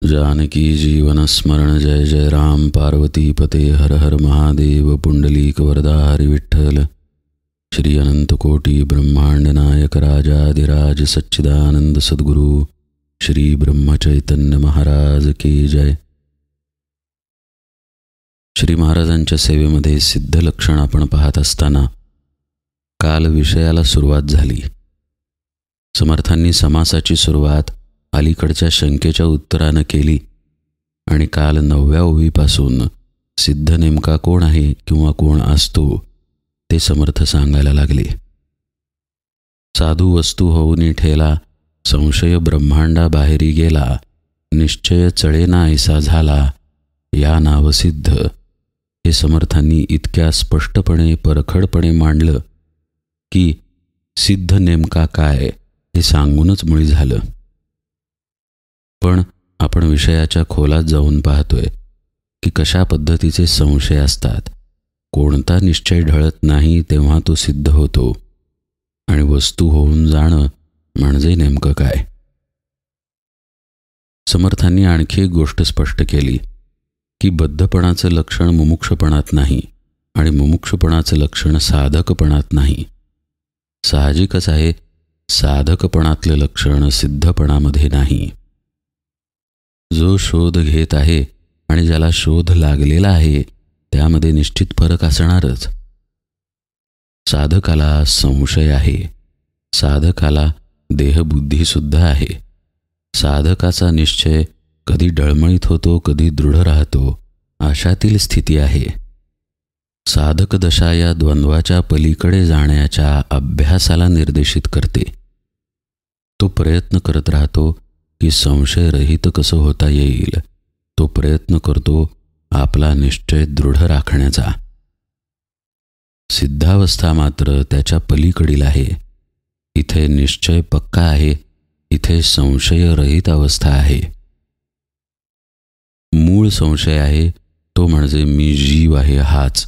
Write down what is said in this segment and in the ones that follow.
जानकी जीवन स्मरण जय जय राम पार्वती पते हर हर महादेव पुंडलीक वरदा हरि विठ्ठल श्री अनंत कोटि ब्रह्मांड नायक राजाधिराज सच्चिदानंद सद्गुरु श्री ब्रह्म चैतन्य महाराज की जय। श्री महाराजांच्या सेवेमध्ये सिद्ध लक्षण आपण पाहत असताना काल विषयाला सुरुवात झाली। समर्थांनी समासाची सुरुवात अलीकडच्या शंकेच्या उत्तरानं केली आणि काल 9व्या ओवीपासून सिद्ध नेमका कोण आहे किंवा कोण असतो ते समर्थ सांगायला लागले। साधू वस्तू होऊनी ठेला, संशय ब्रह्मांडा बाहेरी गेला, निश्चय चळेना ऐसा झाला, या नाव सिद्ध। हे समर्थांनी इतक्या स्पष्टपणे परखडपणे मांडलं की सिद्ध नेमका काय हे सांगूनच मुळी झालं। पण आपण विषयाच्या खोलात जाऊन पाहतोय की कशा पद्धतीचे संशय असतात। कोणता निश्चय ढळत नाही तेव्हा तो सिद्ध होतो आणि वस्तू होऊन जाणं म्हणजे नेमकं काय। समर्थांनी आणखी एक गोष्ट स्पष्ट केली की बद्धपणाचं लक्षण मुमुक्षपणात नाही आणि मुमुक्षपणाचं लक्षण साधकपणात नाही। साहजिकच आहे, साधकपणातलं लक्षण सिद्धपणामध्ये नाही। जो शोध घेत आहे आणि ज्याला शोध लागलेला आहे त्यामध्ये निश्चित फरक असणारच। साधकाला संशय आहे, साधकाला देहबुद्धीसुद्धा आहे। साधकाचा निश्चय कधी डळमळीत होतो, कधी दृढ राहतो, अशातील स्थिती आहे। साधक दशा या द्वंद्वाच्या पलीकडे जाण्याच्या अभ्यासाला निर्देशित करते। तो प्रयत्न करत राहतो की संशयरहित कसं होता येईल, तो प्रयत्न करतो आपला निश्चय दृढ राखण्याचा। सिद्धावस्था मात्र त्याच्या पलीकडील आहे। इथे निश्चय पक्का आहे, इथे संशयरहित अवस्था आहे। मूळ संशय आहे तो म्हणजे मी जीव आहे हाच,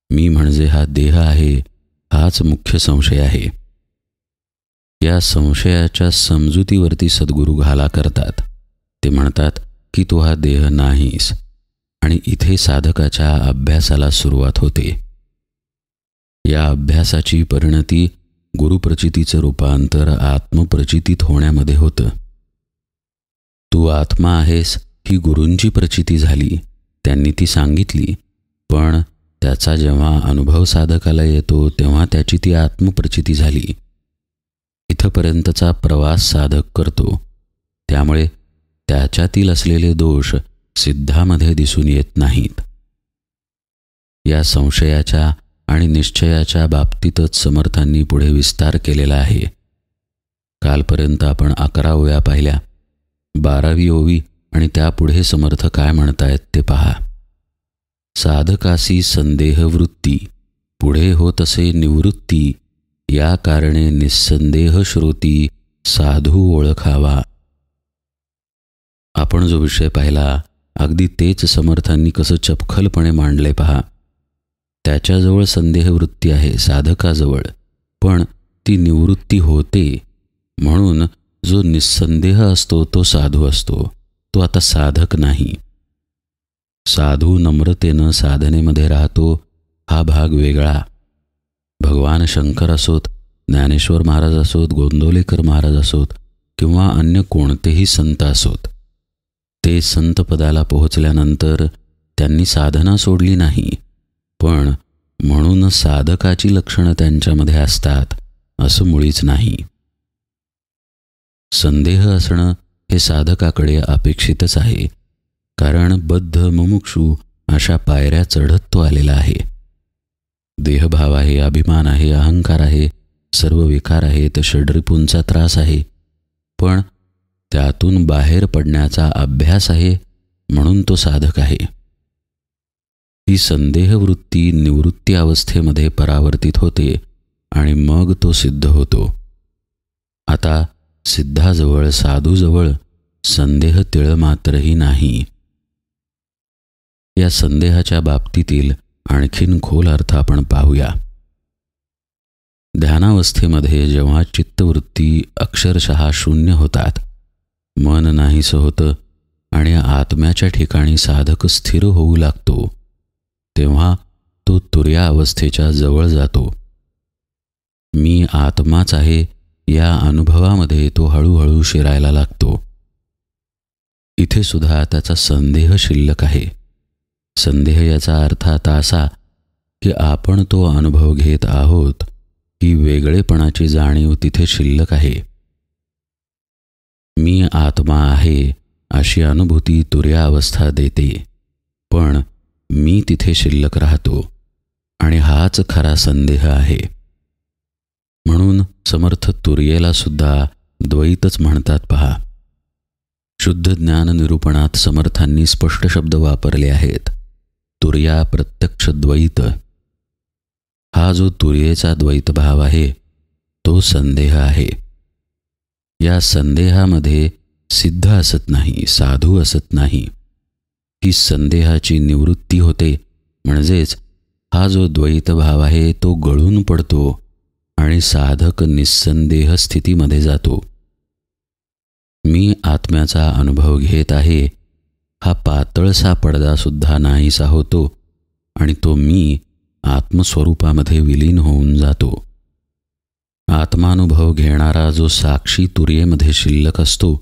मी म्हणजे हा देह आहे, हाच मुख्य संशय आहे। या संशयाच्या समजुतीवरती सद्गुरू घाला करतात। ते म्हणतात की तू हा देह नाहीस आणि इथे साधकाच्या अभ्यासाला सुरुवात होते। या अभ्यासाची परिणती गुरुप्रचितीचं रूपांतर आत्मप्रचितीत होण्यामध्ये होतं। तू आत्मा आहेस ही गुरूंची प्रचिती झाली, त्यांनी ती सांगितली, पण त्याचा जेव्हा अनुभव साधकाला येतो तेव्हा त्याची ती आत्मप्रचिती झाली। इथपर्यंतचा प्रवास साधक करतो, त्यामुळे त्याच्यातील असलेले दोष सिद्धामध्ये दिसून येत नाहीत। या संशयाच्या आणि निश्चयाच्या बाबतीतच समर्थांनी पुढे विस्तार केलेला आहे। कालपर्यंत आपण 11 ओव्या पाहिल्या, 12वी ओवी आणि त्यापुढे समर्थ काय म्हणतायत ते पहा। साधकासी संदेह वृत्ती, पुढे होत असे निवृत्ती, या कारणे निस्संदेह श्रोती साधू ओळखावा। आपण जो विषय पाहिला अगदी तेच समर्थांनी कसं चपखलपणे मांडले पहा। त्याच्याजवळ संदेह वृत्ती आहे साधकाजवळ, पण ती निवृत्ती होते म्हणून जो निस्संदेह असतो तो साधू असतो, तो आता साधक नाही। साधू नम्रतेनं साधनेमध्ये राहतो हा भाग वेगळा। भगवान शंकर असोत, ज्ञानेश्वर महाराज असोत, गोंदवलेकर महाराज असोत किंवा अन्य कोणतेही संत असोत, ते संतपदाला पोहोचल्यानंतर त्यांनी साधना सोडली नाही, पण म्हणून साधकाची लक्षणं त्यांच्यामध्ये असतात असं मुळीच नाही। संदेह असणं हे साधकाकडे अपेक्षितच आहे, कारण बद्ध मुमुक्षू अशा पायऱ्या चढत तो आलेला आहे। देहभाव आहे, अभिमान आहे, अहंकार आहे, सर्व विकार आहेत, षड्रिपूंचा त्रास आहे, पण त्यातून बाहेर पडण्याचा अभ्यास आहे म्हणून तो साधक आहे। ही संदेहवृत्ती निवृत्ती अवस्थेमध्ये परावर्तित होते आणि मग तो सिद्ध होतो। आता सिद्धाजवळ साधूजवळ संदेह तिळ मात्रही नाही। या संदेहाच्या बाबतीतील आणखीन खोल अर्थ आपण पाहूया। ध्यानावस्थेमध्ये जेव्हा चित्तवृत्ती अक्षरशः शून्य होतात, मन नाहीसं होतं, आणि आत्म्याच्या ठिकाणी साधक स्थिर होऊ लागतो, तेव्हा तो तुर्या अवस्थेच्या जवळ जातो. मी आत्माच आहे या अनुभवामध्ये तो हळूहळू शिरायला लागतो. इथे सुद्धा त्याचा संदेह शिल्लक आहे. संदेह याचा अर्थ आता असा की आपण तो अनुभव घेत आहोत ही वेगळेपणाची जाणीव तिथे शिल्लक आहे. मी आत्मा आहे अशी अनुभूती तुर्या अवस्था देते, पण मी तिथे शिल्लक राहतो आणि हाच खरा संदेह आहे. म्हणून समर्थ तुर्येला सुद्धा द्वैतच म्हणतात पहा. शुद्ध ज्ञान निरूपणात समर्थांनी स्पष्ट शब्द वापरले आहेत. तुर्या प्रत्यक्ष द्वैत. हा जो तुर्येचा द्वैत भाव आहे तो संदेह आहे. या संदेहामध्ये सिद्ध असत नाही, साधू असत नाही. ही संदेहाची निवृत्ती होते, म्हणजेच हा जो द्वैत भाव आहे तो गळून पडतो आणि साधक निस्संदेह स्थितीमध्ये जातो. मी आत्म्याचा अनुभव घेत आहे हा पातळसा पडदासुद्धा नाहीसा होतो आणि तो मी आत्मस्वरूपामध्ये विलीन होऊन जातो. आत्मानुभव घेणारा जो साक्षी तुर्येमध्ये शिल्लक असतो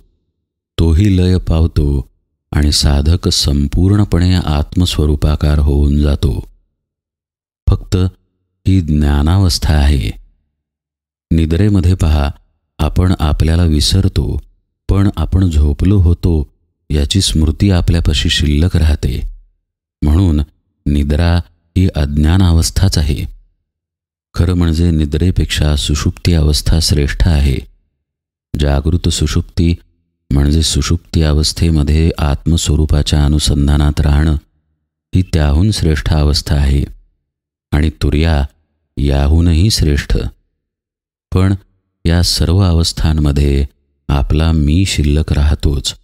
तोही लय पावतो आणि साधक संपूर्णपणे आत्मस्वरूपाकार होऊन जातो. फक्त ही ज्ञानावस्था आहे. निद्रेमध्ये पहा, आपण आपल्याला विसरतो, पण आपण झोपलो होतो याची स्मृती आपल्यापाशी शिल्लक राहते. म्हणून निद्रा ही अज्ञानावस्थाच आहे. खरं म्हणजे निद्रेपेक्षा सुषुप्ती अवस्था श्रेष्ठ आहे. जागृत सुषुप्ती म्हणजे सुषुप्ती अवस्थेमध्ये आत्मस्वरूपाच्या अनुसंधानात राहणं ही त्याहून श्रेष्ठ अवस्था आहे आणि तुर्या याहूनही श्रेष्ठ. पण या सर्व अवस्थांमध्ये आपला मी शिल्लक राहतोच.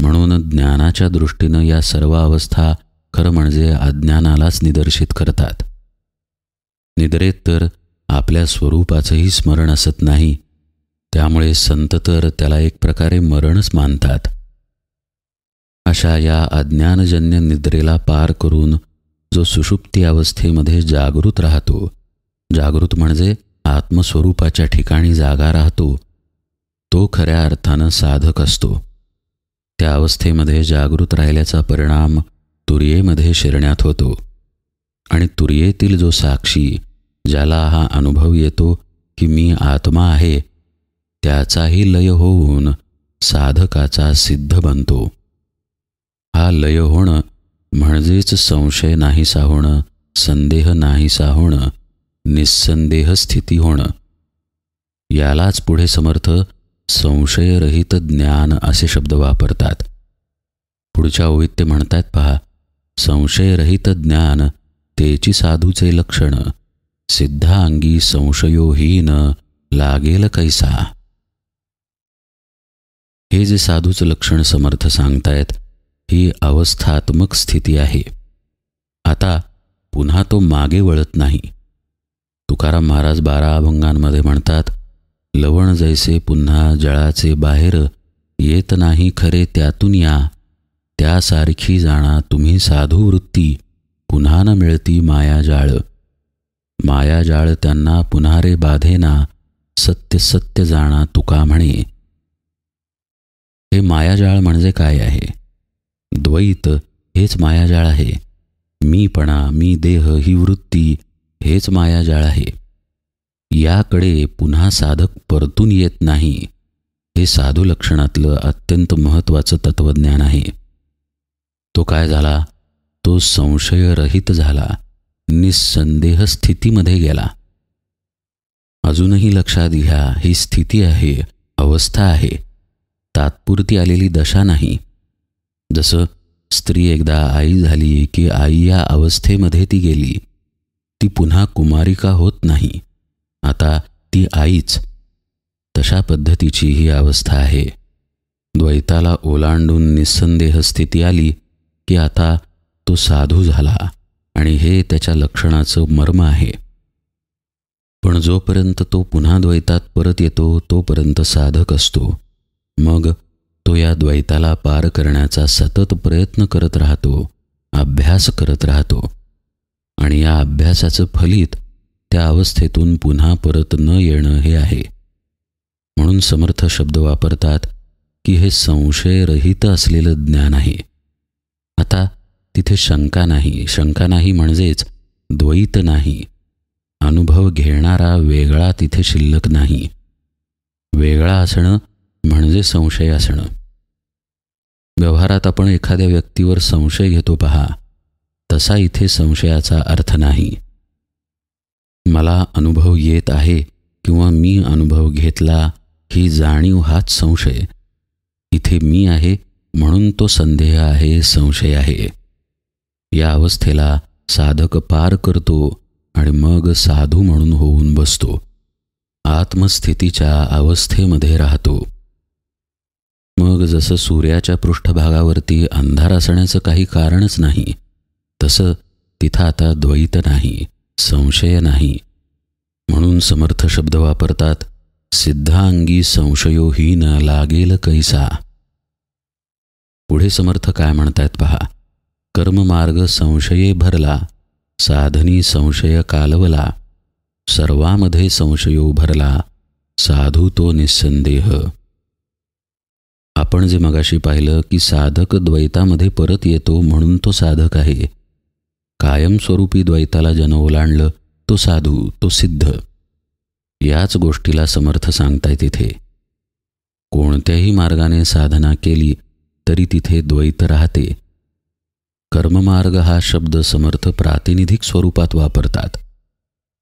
म्हणून ज्ञानाच्या दृष्टीनं या सर्व अवस्था खरं म्हणजे अज्ञानालाच निदर्शित करतात. निद्रेत तर आपल्या स्वरूपाचंही स्मरण असत नाही, त्यामुळे संत तर त्याला एक प्रकारे मरणच मानतात. अशा या अज्ञानजन्य निद्रेला पार करून जो सुषुप्ती अवस्थेमध्ये जागृत राहतो, जागृत म्हणजे आत्मस्वरूपाच्या ठिकाणी जागा राहतो, तो खऱ्या अर्थानं साधक असतो. त्या अवस्थेमध्ये जागृत राहिल्याचा परिणाम तुर्येमध्ये शिरण्यात होतो आणि तुर्येतील जो साक्षी, ज्याला हा अनुभव येतो की मी आत्मा आहे, त्याचाही लय होऊन साधकाचा सिद्ध बनतो. हा लय होणं म्हणजेच संशय नाहीसा होणं, संदेह नाहीसा होणं, निस्संदेह स्थिती होणं. यालाच पुढे समर्थ संशयरहित ज्ञान असे शब्द वापरतात. पुढच्या ओळीत ते म्हणतात पहा, संशयरहित ज्ञान तेची साधूचे लक्षण, सिद्धांगी संशयोहीन लागेल कैसा. हे जे साधूचं लक्षण समर्थ सांगतायत ही अवस्थात्मक स्थिती आहे. आता पुन्हा तो मागे वळत नाही. तुकाराम महाराज 12 अभंगांमध्ये म्हणतात, लवण जैसे पुन्हा जळाचे बाहेर, येत नाही खरे त्यातून या, त्यासारखी जाणा तुम्ही साधू वृत्ती, पुन्हा न मिळती मायाजाळ. मायाजाळ त्यांना पुन्हा रे बाधेना, सत्य सत्य जाणा तुका म्हणे. हे मायाजाळ म्हणजे काय आहे? द्वैत हेच मायाजाळ आहे. मीपणा, मी देह ही वृत्ती हेच मायाजाळ आहे. याकडे पुन्हा साधक परतून येत नाही. हे साधू लक्षणातलं अत्यंत महत्त्वाचं तत्वज्ञान आहे. तो काय झाला? तो संशयरहित झाला, निस्संदेह स्थितीमध्ये गेला. अजूनही लक्षात घ्या, ही स्थिती आहे, अवस्था आहे, तात्पुरती आलेली दशा नाही. जसं स्त्री एकदा आई झाली की आई या अवस्थेमध्ये ती गेली, ती पुन्हा कुमारिका होत नाही, आता ती आईच. तशा पद्धतीची ही अवस्था आहे. द्वैताला ओलांडून निस्संदेह स्थिती आली की आता तो साधू झाला आणि हे त्याच्या लक्षणाचं मर्म आहे. पण जोपर्यंत तो पुन्हा द्वैतात परत येतो तोपर्यंत साधक असतो. मग तो या द्वैताला पार करण्याचा सतत प्रयत्न करत राहतो, अभ्यास करत राहतो आणि या अभ्यासाचं फलित त्या अवस्थेतून पुन्हा परत न येणं हे आहे. म्हणून समर्थ शब्द वापरतात की हे संशयरहित असलेलं ज्ञान आहे. आता तिथे शंका नाही. शंका नाही म्हणजेच द्वैत नाही. अनुभव घेणारा वेगळा तिथे शिल्लक नाही. वेगळा असणं म्हणजे संशय असणं. व्यवहारात आपण एखाद्या व्यक्तीवर संशय घेतो पहा, तसा इथे संशयाचा अर्थ नाही. मला अनुभव येत आहे किंवा मी अनुभव घेतला ही जाणीव हाच संशय. इथे मी आहे म्हणून तो संदेह आहे, संशय आहे. या अवस्थेला साधक पार करतो आणि मग साधू म्हणून होऊन बसतो. आत्मस्थितीच्या अवस्थेमध्ये राहतो. मग जसं सूर्याच्या पृष्ठभागावरती अंधार असण्याचं काही कारणच नाही, तसं तिथं आता द्वैत नाही, संशय नाही. म्हणून समर्थ शब्द वापरतात, सिद्धांगी संशयोहीन लागेल कैसा. पुढे समर्थ काय म्हणतायत पहा. कर्ममार्ग संशये भरला, साधनी संशय कालवला, सर्वामध्ये संशयो भरला, साधू तो निस्संदेह. आपण जे मगाशी पाहिलं की साधक द्वैतामध्ये परत येतो म्हणून तो साधक आहे. कायमस्वरूपी द्वैताला ज्यानं ओलांडलं तो साधू, तो सिद्ध. याच गोष्टीला समर्थ सांगतायत इथे. कोणत्याही मार्गाने साधना केली तरी तिथे द्वैत राहते. कर्ममार्ग हा शब्द समर्थ प्रातिनिधिक स्वरूपात वापरतात.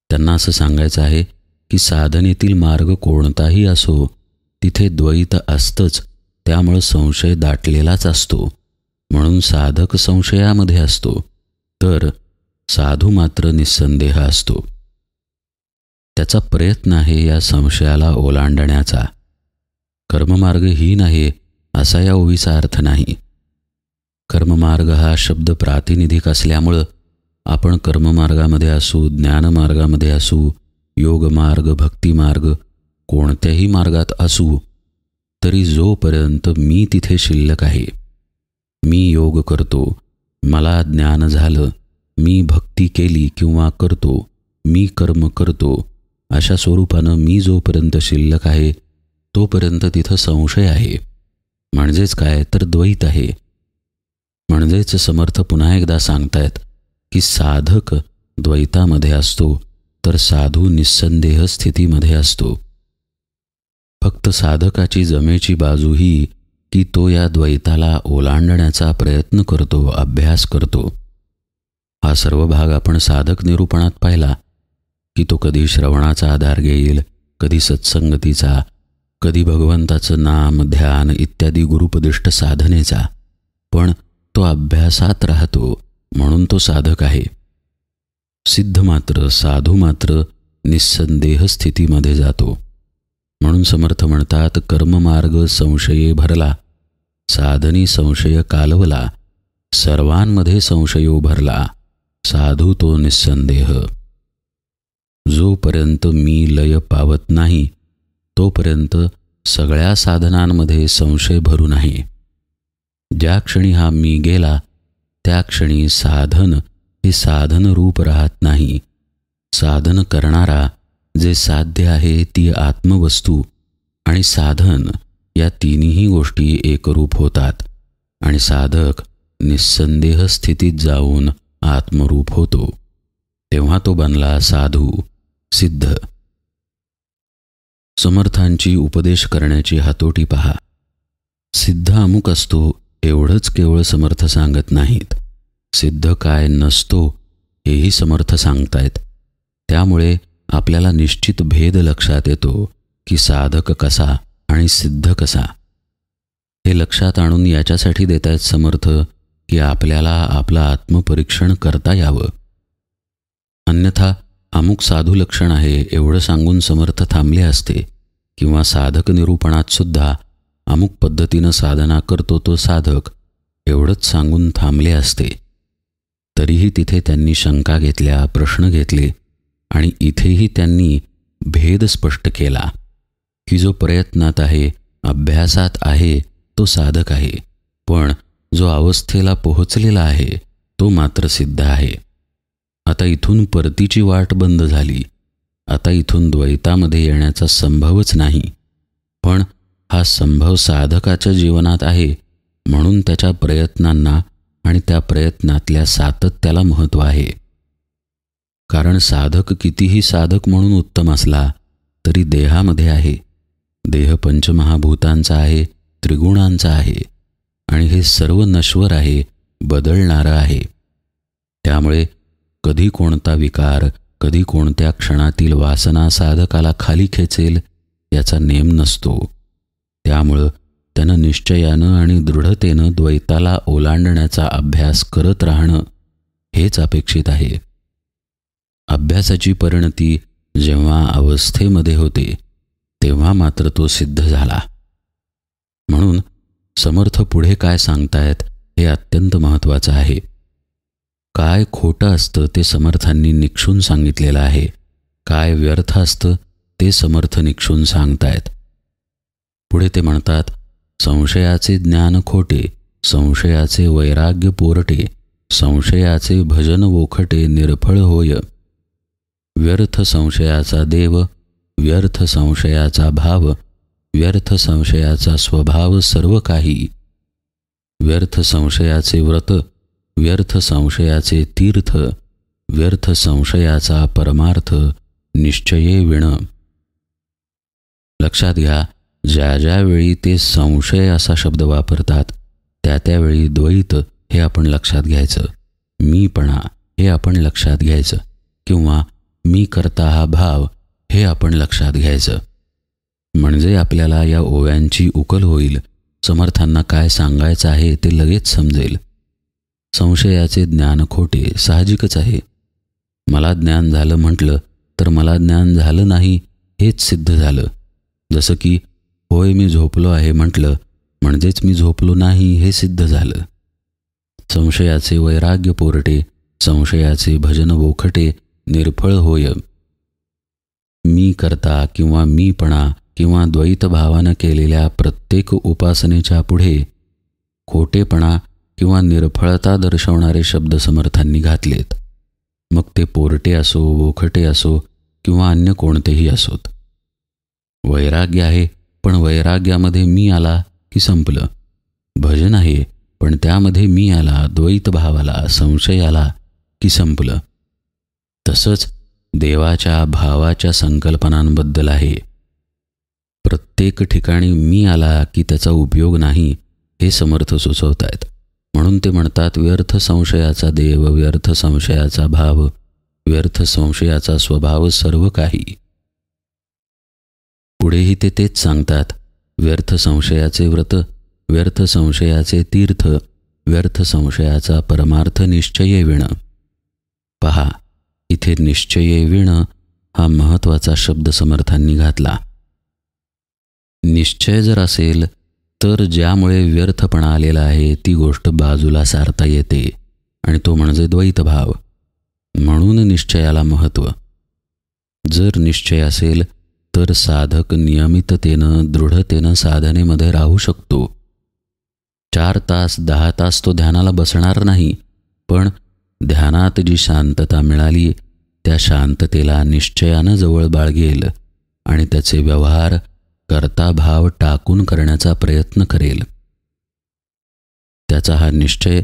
त्यांना असं सांगायचं आहे की साधनेतील मार्ग कोणताही असो तिथे द्वैत असतंच. त्यामुळं संशय दाटलेलाच असतो. म्हणून साधक संशयामध्ये असतो तर साधू मात्र निस्संदेह असतो. त्याचा प्रयत्न आहे या संशयाला ओलांडण्याचा. कर्ममार्ग हीन आहे असा या ओवीचा अर्थ नाही. कर्ममार्ग हा शब्द प्रातिनिधिक असल्यामुळं आपण कर्ममार्गामध्ये असू, ज्ञानमार्गामध्ये असू, योगमार्ग, भक्तिमार्ग कोणत्याही मार्गात असू तरी जोपर्यंत मी तिथे शिल्लक आहे, मी योग करतो, मला ज्ञान झालं, मी भक्ती केली किंवा करतो, मी कर्म करतो, अशा स्वरूपानं मी जोपर्यंत शिल्लक आहे तोपर्यंत तिथं संशय आहे. म्हणजेच काय तर द्वैत आहे. म्हणजेच समर्थ पुन्हा एकदा सांगतायत की साधक द्वैतामध्ये असतो तर साधू निस्संदेह स्थितीमध्ये असतो. फक्त साधकाची जमेची बाजू ही की तो या द्वैताला ओलांडण्याचा प्रयत्न करतो, अभ्यास करतो. हा सर्व भाग आपण साधक निरूपणात पाहिला की तो कधी श्रवणाचा आधार घेईल, कधी सत्संगतीचा, कधी भगवंताचं नाम, ध्यान इत्यादी गुरुपदिष्ट साधनेचा. पण तो अभ्यासात राहतो म्हणून तो साधक आहे. सिद्ध मात्र, साधू मात्र निस्संदेह स्थितीमध्ये जातो. म्हणून समर्थ म्हणतात, कर्ममार्ग संशये भरला, साधनी संशय कालवला, सर्वांमध्ये संशयो भरला, साधू तो निस्संदेह. जोपर्यंत मी लय पावत नाही तोपर्यंत सगळ्या साधनांमध्ये संशय भरू नये. ज्या क्षणी हा मी गेला त्या क्षणी साधन हे साधन रूप राहत नाही. साधन करणारा जे साध्य आहे ती आत्मवस्तू आणि साधन या तिन्ही गोष्टी एकरूप होतात आणि साधक निस्संदेह स्थितीत जाऊन आत्मरूप होतो. तेव्हा तो बनला साधू, सिद्ध. समर्थांची उपदेश करण्याची हातोटी पहा. सिद्ध अमुक असतो एवढंच केवळ समर्थ सांगत नाहीत. सिद्ध काय नसतो हेही समर्थ सांगतायत. त्यामुळे आपल्याला निश्चित भेद लक्षात येतो की साधक कसा आणि सिद्ध कसा. हे लक्षात आणून याच्यासाठी देतायत समर्थ की आपल्याला आपलं आत्मपरीक्षण करता यावं. अन्यथा अमुक साधू लक्षण आहे एवढं सांगून समर्थ थांबले असते किंवा साधक निरूपणात सुद्धा अमुक पद्धतीनं साधना करतो तो साधक एवढंच सांगून थांबले असते. तरीही तिथे त्यांनी शंका घेतल्या, प्रश्न घेतले आणि इथेही त्यांनी भेद स्पष्ट केला की जो प्रयत्नात आहे, अभ्यासात आहे तो तो साधक आहे, पण जो अवस्थेला पोहोचलेला आहे तो मात्र सिद्ध आहे. आता इथून परतीची वाट बंद झाली. आता इथून द्वैतामध्ये येण्याचा संभवच नाही. पण हा संभव साधकाच्या जीवनात आहे, म्हणून त्याच्या प्रयत्नांना आणि त्या प्रयत्नातल्या सातत्याला महत्त्व आहे. कारण साधक कितीही साधक म्हणून उत्तम असला तरी देहामध्ये आहे. देह पंचमहाभूतांचा आहे, त्रिगुणांचा आहे आणि हे सर्व नश्वर आहे, बदलणारं आहे. त्यामुळे कधी कोणता विकार, कधी कोणत्या क्षणातील वासना साधकाला खाली खेचेल याचा नेम नसतो. त्यामुळं त्यानं निश्चयानं आणि दृढतेनं द्वैताला ओलांडण्याचा अभ्यास करत राहणं हेच अपेक्षित आहे. अभ्यासाची परिणती जेव्हा अवस्थेमध्ये होते तेव्हा मात्र तो सिद्ध झाला. म्हणून समर्थ पुढे काय सांगतायत हे अत्यंत महत्त्वाचं आहे. काय खोटं असतं ते समर्थांनी निक्षून सांगितलेलं आहे. काय व्यर्थ असतं ते समर्थ निक्षून सांगतायत. पुढे ते म्हणतात, संशयाचे ज्ञान खोटे, संशयाचे वैराग्य पोरटे, संशयाचे भजन वोखटे निर्फळ होय. व्यर्थ संशयाचा देव, व्यर्थ संशयाचा भाव, व्यर्थ संशयाचा स्वभाव सर्व काही. व्यर्थ संशयाचे व्रत, व्यर्थ संशयाचे तीर्थ, व्यर्थ संशयाचा परमार्थ निश्चये विण. लक्षात घ्या, ज्या ज्यावेळी ते संशय असा शब्द वापरतात त्या त्यावेळी द्वैत हे आपण लक्षात घ्यायचं, मीपणा हे आपण लक्षात घ्यायचं, किंवा मी करता हा भाव हे आपण लक्षात घ्यायचं. म्हणजे आपल्याला या ओव्यांची उकल होईल. समर्थांना काय सांगायचं आहे ते लगेच समजेल. संशयाचे ज्ञान खोटे साहजिकच आहे. मला ज्ञान झालं म्हटलं तर मला ज्ञान झालं नाही हेच सिद्ध झालं. जसं की होय मी झोपलो आहे म्हटलं म्हणजेच मी झोपलो नाही हे सिद्ध झालं. संशयाचे वैराग्य पोरटे, संशयाचे भजन वोखटे निर्फळ होय. मी करता किंवा मीपणा किंवा द्वैतभावानं केलेल्या प्रत्येक उपासनेच्या पुढे खोटेपणा किंवा निर्फळता दर्शवणारे शब्द समर्थांनी घातलेत. मग ते पोरटे असो, वोखटे असो किंवा अन्य कोणतेही असोत. वैराग्य आहे पण वैराग्यामध्ये मी आला की संपलं. भजन आहे पण त्यामध्ये मी आला, द्वैतभाव आला, संशय आला की संपलं. तसंच देवाच्या भावाच्या संकल्पनांबद्दल आहे. प्रत्येक ठिकाणी मी आला की त्याचा उपयोग नाही हे समर्थ सुचवत आहेत. म्हणून ते म्हणतात, व्यर्थ संशयाचा देव, व्यर्थ संशयाचा भाव, व्यर्थ संशयाचा स्वभाव सर्व काही. पुढेही ते तेच सांगतात, व्यर्थ संशयाचे व्रत, व्यर्थ संशयाचे तीर्थ, व्यर्थ संशयाचा परमार्थ निश्चये विण. पहा, इथे निश्चये विण हा महत्त्वाचा शब्द समर्थांनी घातला. निश्चय जर असेल तर ज्यामुळे व्यर्थपणा आलेला आहे ती गोष्ट बाजूला सारता येते आणि तो म्हणजे द्वैतभाव. म्हणून निश्चयाला महत्त्व. जर निश्चय असेल तर साधक नियमिततेनं, दृढतेनं साधनेमध्ये राहू शकतो. 4 तास 10 तास तो ध्यानाला बसणार नाही, पण ध्यानात जी शांतता मिळाली त्या शांततेला निश्चयानं जवळ बाळगेल आणि त्याचे व्यवहार कर्ता भाव टाकून करण्याचा प्रयत्न करेल. त्याचा हा निश्चय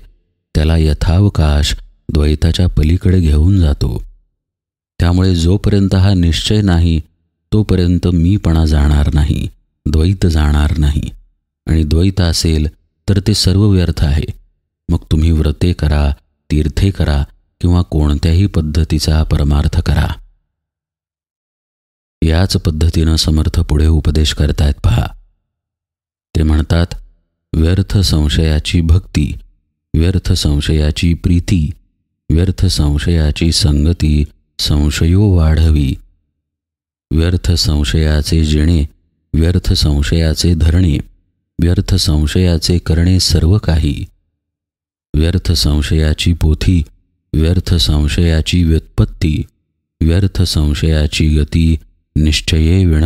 त्याला यथावकाश द्वैताच्या पलीकडे घेऊन जातो. त्यामुळे जोपर्यंत हा निश्चय नाही तोपर्यंत मीपणा जाणार नाही, द्वैत जाणार नाही. आणि द्वैत असेल तर ते सर्व व्यर्थ आहे. मग तुम्ही व्रते करा, तीर्थे करा किंवा कोणत्याही पद्धतीचा परमार्थ करा. याच पद्धतीनं समर्थ पुढे उपदेश करतायत पहा. ते म्हणतात, व्यर्थ संशयाची भक्ती, व्यर्थ संशयाची प्रीती, व्यर्थ संशयाची संगती संशयो वाढवी. व्यर्थ संशयाचे जिणे, व्यर्थ संशयाचे धरणे, व्यर्थ संशयाचे करणे सर्व काही. व्यर्थ संशयाची पोथी, व्यर्थ संशयाची व्युत्पत्ती, व्यर्थ संशयाची गती निश्चये विण.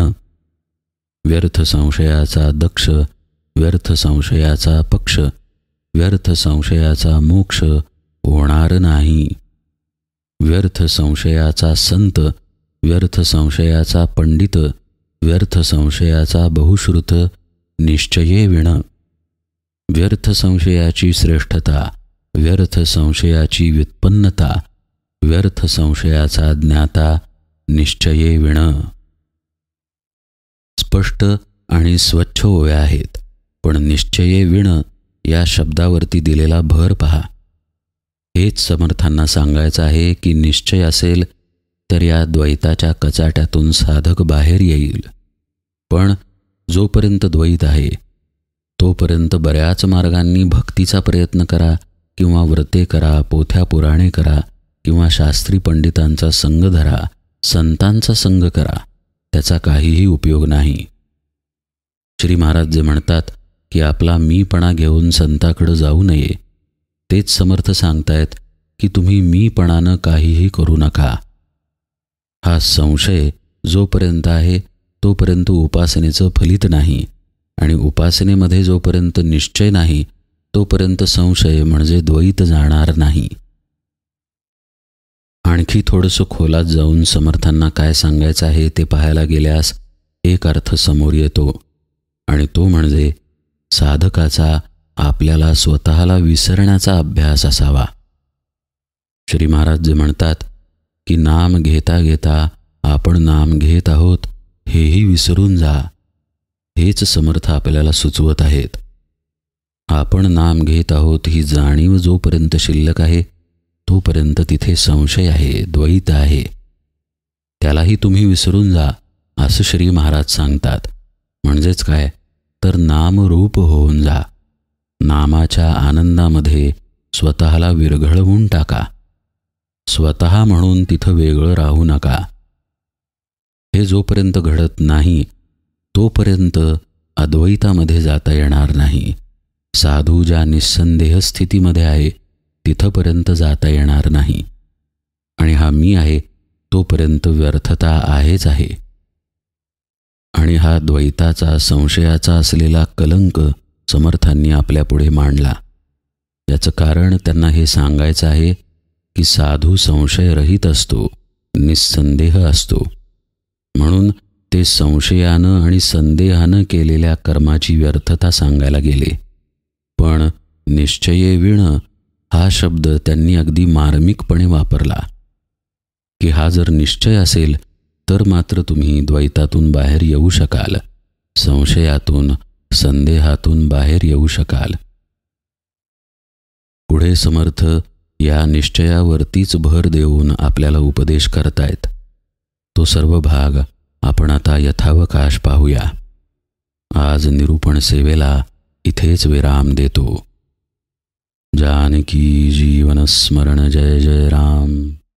व्यर्थ संशयाचा दक्ष, व्यर्थ संशयाचा पक्ष, व्यर्थ संशयाचा मोक्ष होणार नाही. व्यर्थ संशयाचा संत, व्यर्थ संशयाचा पंडित, व्यर्थ संशयाचा बहुश्रुत निश्चये विण. व्यर्थ संशयाची श्रेष्ठता, व्यर्थ संशयाची व्युत्पन्नता, व्यर्थ संशयाचा ज्ञाता निश्चये विण. स्पष्ट आणि स्वच्छ ओव्या आहेत, पण निश्चये विण या शब्दावरती दिलेला भर पहा. हेच समर्थांना सांगायचं आहे की निश्चय असेल तर या द्वैताच्या कचाट्यातून साधक बाहेर येईल. पण जोपर्यंत द्वैत आहे तोपर्यंत बऱ्याच मार्गांनी भक्तीचा प्रयत्न करा किंवा व्रते करा, पोथ्या पुराणे करा किंवा शास्त्री पंडितांचा संग धरा, संतांचा संग करा, त्याचा काहीही उपयोग नाही. श्री महाराज जे म्हणतात की आपला मीपणा घेऊन संताकडे जाऊ नये, तेच समर्थ सांगतायत की तुम्ही मीपणानं काहीही करू नका. हा संशय जोपर्यंत आहे तोपर्यंत उपासनेचं फलित नाही, आणि उपासनेमध्ये जोपर्यंत निश्चय नाही तोपर्यंत संशय म्हणजे द्वैत जाणार नाही. आणखी थोडंसं खोलात जाऊन समर्थांना काय सांगायचं आहे ते पाहायला गेल्यास एक अर्थ समोर येतो, आणि तो म्हणजे साधकाचा आपल्याला स्वतःला विसरण्याचा अभ्यास असावा. श्री महाराज जे म्हणतात की नाम घेता घेता आपण नाम घेत आहोत हेही विसरून जा, हेच समर्थ आपल्याला सुचवत आहेत. आपण नाम घेत आहोत ही जाणीव जोपर्यंत शिल्लक आहे तोपर्यंत तिथे संशय आहे, द्वैत आहे, त्यालाही तुम्ही विसरून जा असं श्री महाराज सांगतात. म्हणजेच काय तर नामरूप होऊन जा. नामाच्या आनंदामध्ये स्वतःला विरघळवून टाका. स्वतः म्हणून तिथं वेगळं राहू नका. हे जोपर्यंत घडत नाही तोपर्यंत अद्वैतामध्ये जाता येणार नाही. साधू ज्या निस्संदेह स्थितीमध्ये आहे तिथपर्यंत जाता येणार नाही. आणि हा मी आहे तोपर्यंत व्यर्थता आहेच आहे. आणि हा द्वैताचा संशयाचा असलेला कलंक समर्थांनी आपल्यापुढे मांडला. याचं कारण त्यांना हे सांगायचं आहे की साधू संशयरहित असतो, निस्संदेह असतो. म्हणून ते संशयानं आणि संदेहानं केलेल्या कर्माची व्यर्थता सांगायला गेले. पण निश्चये विण हा शब्द त्यांनी अगदी मार्मिकपणे वापरला की हा जर निश्चय असेल तर मात्र तुम्ही द्वैतातून बाहेर येऊ शकाल, संशयातून संदेहातून बाहेर येऊ शकाल. पुढे समर्थ या निश्चयावरतीच भर देऊन आपल्याला उपदेश करतायत. तो सर्व भाग आपण आता यथावकाश पाहूया. आज निरूपण सेवेला इथेच विराम देतो. जानकी जीवन स्मरण. जय जय राम.